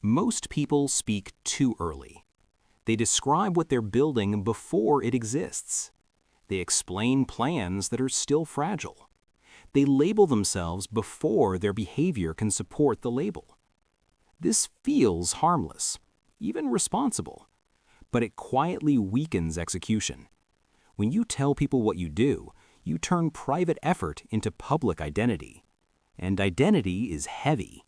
Most people speak too early. They describe what they're building before it exists. They explain plans that are still fragile. They label themselves before their behavior can support the label. This feels harmless, even responsible, but it quietly weakens execution. When you tell people what you do, you turn private effort into public identity. And identity is heavy.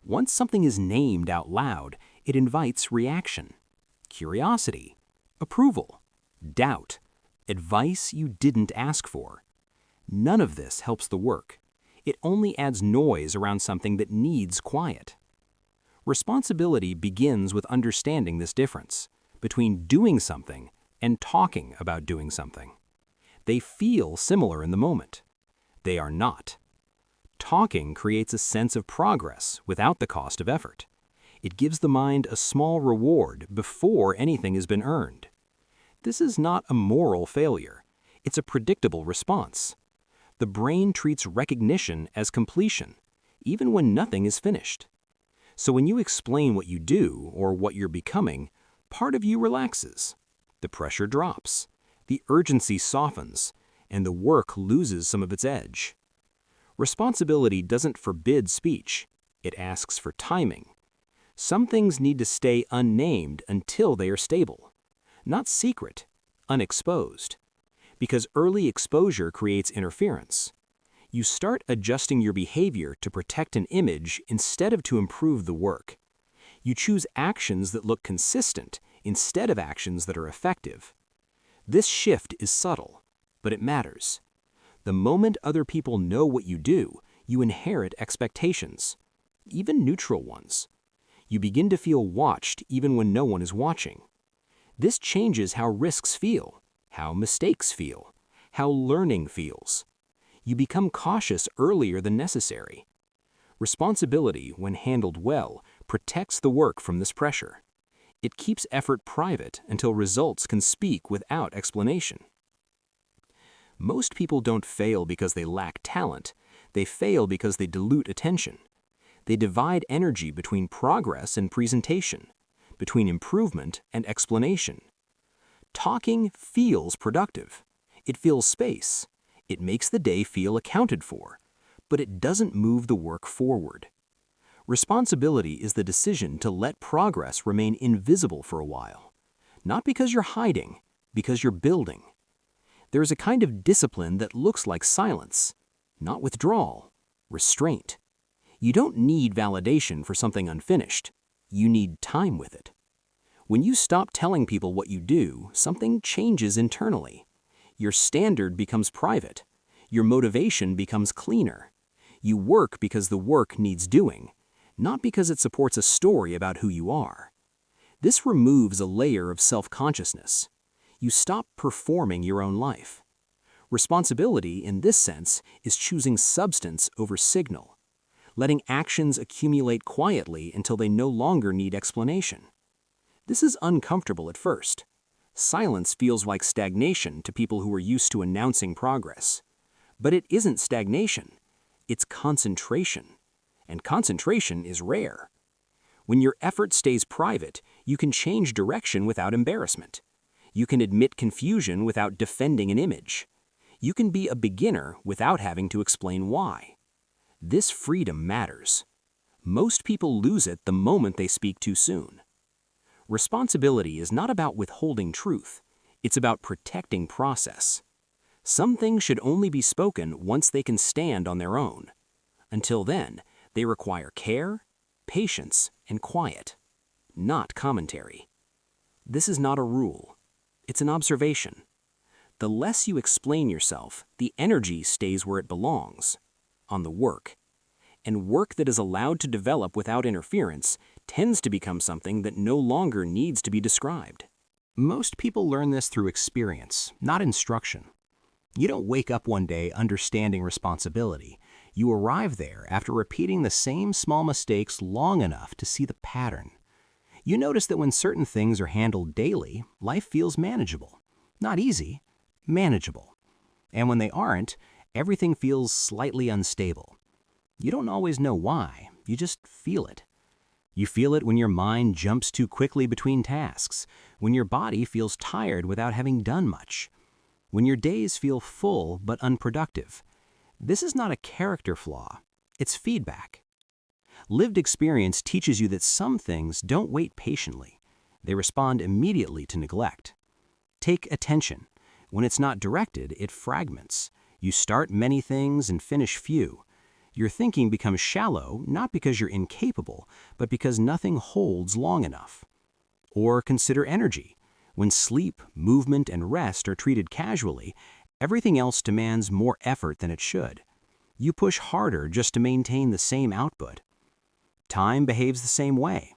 Once something is named out loud, it invites reaction, curiosity, approval, doubt, advice you didn't ask for. None of this helps the work. It only adds noise around something that needs quiet. Responsibility begins with understanding this difference between doing something and talking about doing something. They feel similar in the moment. They are not. Talking creates a sense of progress without the cost of effort. It gives the mind a small reward before anything has been earned. This is not a moral failure. It's a predictable response. The brain treats recognition as completion, even when nothing is finished. So when you explain what you do or what you're becoming, part of you relaxes. The pressure drops, the urgency softens, and the work loses some of its edge. Responsibility doesn't forbid speech. It asks for timing. Some things need to stay unnamed until they are stable. Not secret, unexposed. Because early exposure creates interference. You start adjusting your behavior to protect an image instead of to improve the work. You choose actions that look consistent instead of actions that are effective. This shift is subtle, but it matters. The moment other people know what you do, you inherit expectations, even neutral ones. You begin to feel watched even when no one is watching. This changes how risks feel, how mistakes feel, how learning feels. You become cautious earlier than necessary. Responsibility, when handled well, protects the work from this pressure. It keeps effort private until results can speak without explanation. Most people don't fail because they lack talent. They fail because they dilute attention. They divide energy between progress and presentation, between improvement and explanation. Talking feels productive. It fills space. It makes the day feel accounted for, but it doesn't move the work forward. Responsibility is the decision to let progress remain invisible for a while. Not because you're hiding, because you're building. There is a kind of discipline that looks like silence, not withdrawal, restraint. You don't need validation for something unfinished. You need time with it. When you stop telling people what you do, something changes internally. Your standard becomes private. Your motivation becomes cleaner. You work because the work needs doing, not because it supports a story about who you are. This removes a layer of self-consciousness. You stop performing your own life. Responsibility, in this sense, is choosing substance over signal, letting actions accumulate quietly until they no longer need explanation. This is uncomfortable at first. Silence feels like stagnation to people who are used to announcing progress. But it isn't stagnation. It's concentration. And concentration is rare. When your effort stays private, you can change direction without embarrassment. You can admit confusion without defending an image. You can be a beginner without having to explain why. This freedom matters. Most people lose it the moment they speak too soon. Responsibility is not about withholding truth. It's about protecting process. Some things should only be spoken once they can stand on their own. Until then, they require care, patience, and quiet, not commentary. This is not a rule. It's an observation. The less you explain yourself, the energy stays where it belongs, on the work. And work that is allowed to develop without interference tends to become something that no longer needs to be described. Most people learn this through experience, not instruction. You don't wake up one day understanding responsibility. You arrive there after repeating the same small mistakes long enough to see the pattern. You notice that when certain things are handled daily, life feels manageable. Not easy, manageable. And when they aren't, everything feels slightly unstable. You don't always know why, you just feel it. You feel it when your mind jumps too quickly between tasks, when your body feels tired without having done much, when your days feel full but unproductive. This is not a character flaw, it's feedback. Lived experience teaches you that some things don't wait patiently. They respond immediately to neglect. Take attention. When it's not directed, it fragments. You start many things and finish few. Your thinking becomes shallow, not because you're incapable, but because nothing holds long enough. Or consider energy. When sleep, movement, and rest are treated casually, everything else demands more effort than it should. You push harder just to maintain the same output. Time behaves the same way.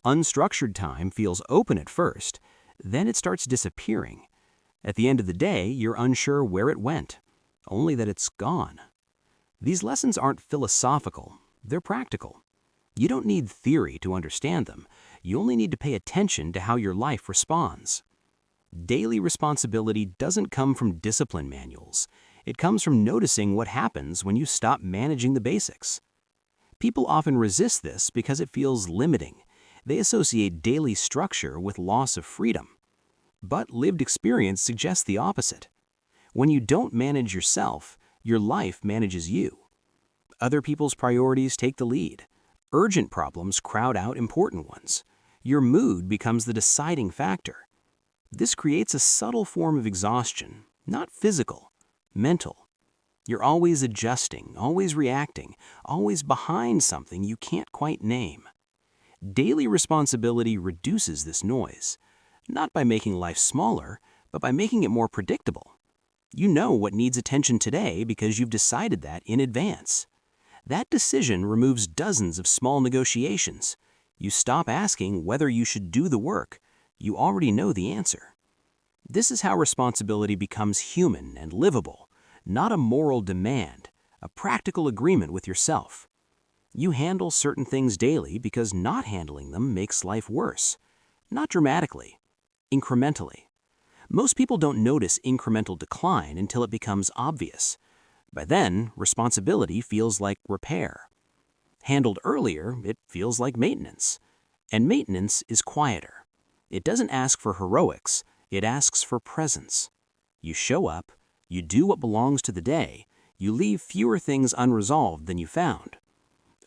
Unstructured time feels open at first, then it starts disappearing. At the end of the day, you're unsure where it went, only that it's gone. These lessons aren't philosophical, they're practical. You don't need theory to understand them. You only need to pay attention to how your life responds. Daily responsibility doesn't come from discipline manuals. It comes from noticing what happens when you stop managing the basics. People often resist this because it feels limiting. They associate daily structure with loss of freedom. But lived experience suggests the opposite. When you don't manage yourself, your life manages you. Other people's priorities take the lead. Urgent problems crowd out important ones. Your mood becomes the deciding factor. This creates a subtle form of exhaustion, not physical, mental. You're always adjusting, always reacting, always behind something you can't quite name. Daily responsibility reduces this noise, not by making life smaller, but by making it more predictable. You know what needs attention today because you've decided that in advance. That decision removes dozens of small negotiations. You stop asking whether you should do the work. You already know the answer. This is how responsibility becomes human and livable, not a moral demand, a practical agreement with yourself. You handle certain things daily because not handling them makes life worse. Not dramatically, incrementally. Most people don't notice incremental decline until it becomes obvious. By then, responsibility feels like repair. Handled earlier, it feels like maintenance. And maintenance is quieter. It doesn't ask for heroics, it asks for presence. You show up, you do what belongs to the day, you leave fewer things unresolved than you found.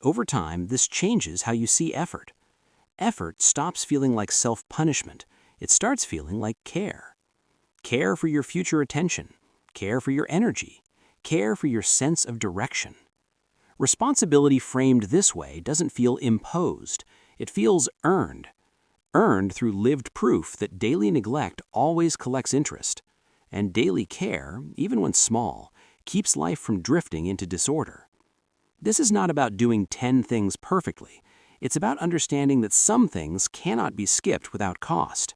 Over time, this changes how you see effort. Effort stops feeling like self-punishment. It starts feeling like care. Care for your future attention, care for your energy, care for your sense of direction. Responsibility framed this way doesn't feel imposed. It feels earned. Earned through lived proof that daily neglect always collects interest. And daily care, even when small, keeps life from drifting into disorder. This is not about doing 10 things perfectly. It's about understanding that some things cannot be skipped without cost.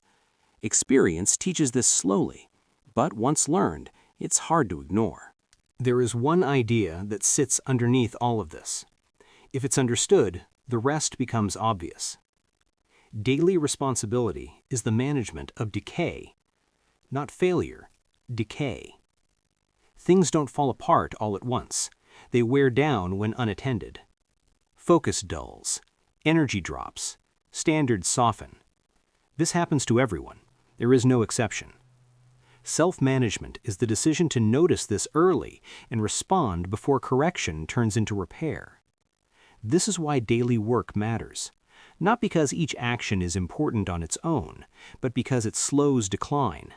Experience teaches this slowly, but once learned, it's hard to ignore. There is one idea that sits underneath all of this. If it's understood, the rest becomes obvious. Daily responsibility is the management of decay, not failure, decay. Things don't fall apart all at once. They wear down when unattended. Focus dulls, energy drops, standards soften. This happens to everyone. There is no exception. Self-management is the decision to notice this early and respond before correction turns into repair. This is why daily work matters. Not because each action is important on its own, but because it slows decline.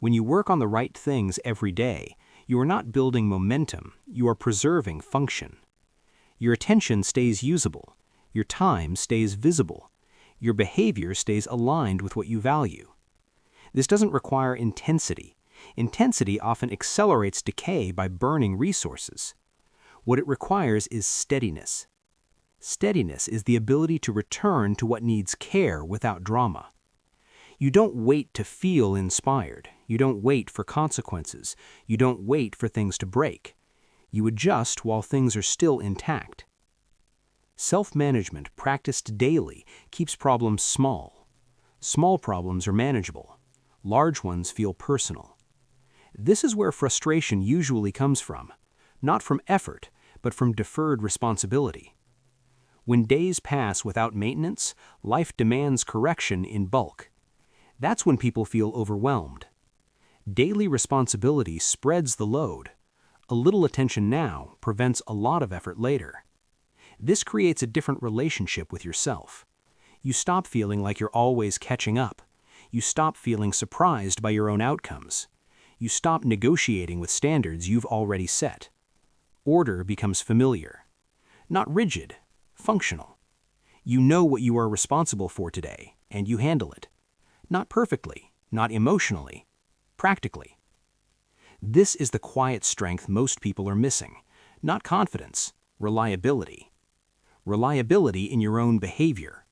When you work on the right things every day, you are not building momentum, you are preserving function. Your attention stays usable, your time stays visible, your behavior stays aligned with what you value. This doesn't require intensity. Intensity often accelerates decay by burning resources. What it requires is steadiness. Steadiness is the ability to return to what needs care without drama. You don't wait to feel inspired. You don't wait for consequences. You don't wait for things to break. You adjust while things are still intact. Self-management practiced daily keeps problems small. Small problems are manageable. Large ones feel personal. This is where frustration usually comes from, not from effort, but from deferred responsibility. When days pass without maintenance, life demands correction in bulk. That's when people feel overwhelmed. Daily responsibility spreads the load. A little attention now prevents a lot of effort later. This creates a different relationship with yourself. You stop feeling like you're always catching up. You stop feeling surprised by your own outcomes. You stop negotiating with standards you've already set. Order becomes familiar. Not rigid, functional. You know what you are responsible for today, and you handle it. Not perfectly, not emotionally, practically. This is the quiet strength most people are missing. Not confidence, reliability. Reliability in your own behavior.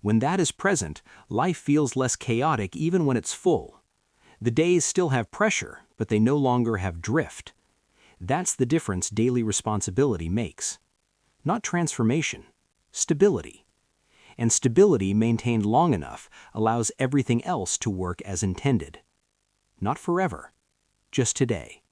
When that is present, life feels less chaotic even when it's full. The days still have pressure, but they no longer have drift. That's the difference daily responsibility makes. Not transformation, stability. And stability maintained long enough allows everything else to work as intended. Not forever, just today.